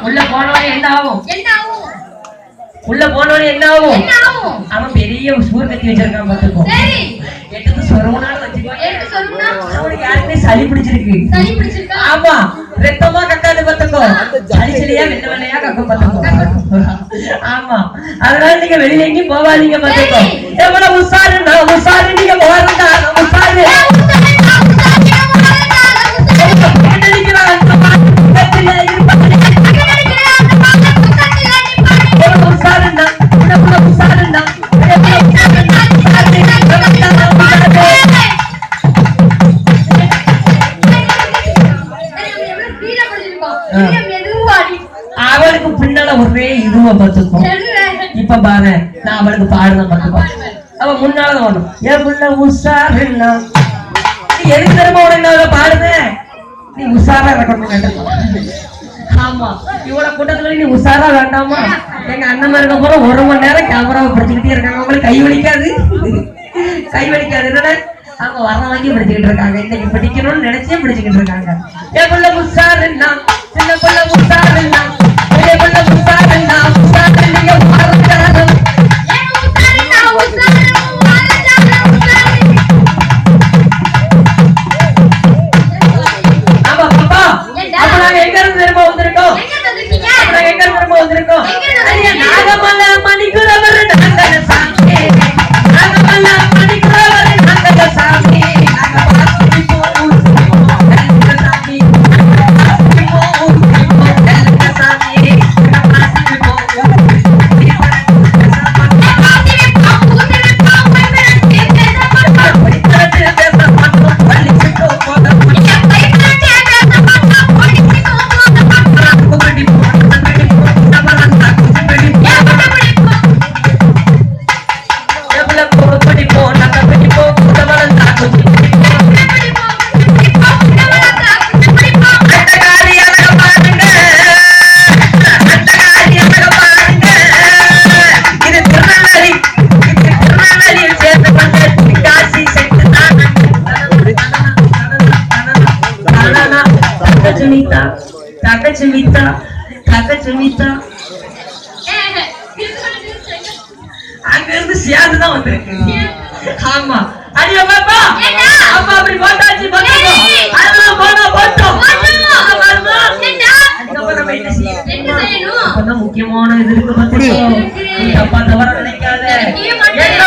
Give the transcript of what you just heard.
உள்ள போனவனே என்ன ஆகும்? உள்ள போனவனே என்ன ஆகும்? அவன் பெரிய சூர் கட்டி வச்சிருக்கான் பாத்துக்கோ. எடுத்து சொருவனால வச்சுக்கோ. அவனுக்கு யாருக்குமே சளி பிடிச்சிருக்கு. ஆமா, ரத்தமா கக்காது பாத்துக்கோ. சளிச்சலியா வெள்ள வெள்ளையா கக்க பாத்துக்கோ. ஆமா, அதனால நீங்க வெளியில எங்கேயும் போவாதீங்க பாத்துக்கோ. எவ்வளவு உசாரு நீங்க போறதா உசாரு. அவளுக்கு பின்னால ஒரே இதுவ பாத்துக்கும். இப்ப பாரு, நான் அவளுக்கு பாடுதான் பாத்துக்கோ. அவ முன்னாலதான் வரணும். என் பிள்ளை உஷாருன்னா நீ எதுக்கு தரமா உடனே பாடுத? நீ உஷாரா இருக்கணும். ஆமா, இவ்வளவு கூட்டத்துல நீ உஷாரா வேண்டாமா? எங்க அண்ணன் இருக்க போற 1 மணி நேரம் கேமராவை பிடிச்சுக்கிட்டே இருக்காங்க. அவங்களுக்கு கை வலிக்காது என்னன்னா அவங்க வரவங்க பிடிச்சுக்கிட்டு இருக்காங்க. இன்னைக்கு பிடிக்கணும்னு நினைச்சே பிடிச்சுக்கிட்டு இருக்காங்க. என் பிள்ளை உஷாருன்னா, சின்ன பிள்ளை உஷாருன்னா, பெரிய பிள்ளை உஷாருன்னா, உஷாரு நீங்க மறக்காதம். ஆமா பாப்பா, அப்ப நாங்க எங்க இருந்து திரும்ப வந்திருக்கோம்? நாகமல்ல மணிக்குறவர் நாங்கத சாமி, நாகமல்ல மணிக்குறவர் நாங்கத சாமி, அங்க இருந்து சேர்ந்துதான் வந்திருக்கு. ஆமா, அடிய பாப்பா, அப்பா அப்படி போட்டாச்சு பாத்துக்கோ. அதெல்லாம் போட்டோம். அதுக்கப்புறம் நம்ம என்ன செய்யணும்? அப்பதான் முக்கியமான இது இருக்கு பாத்துக்கோ. அப்பா தவற நினைக்காத.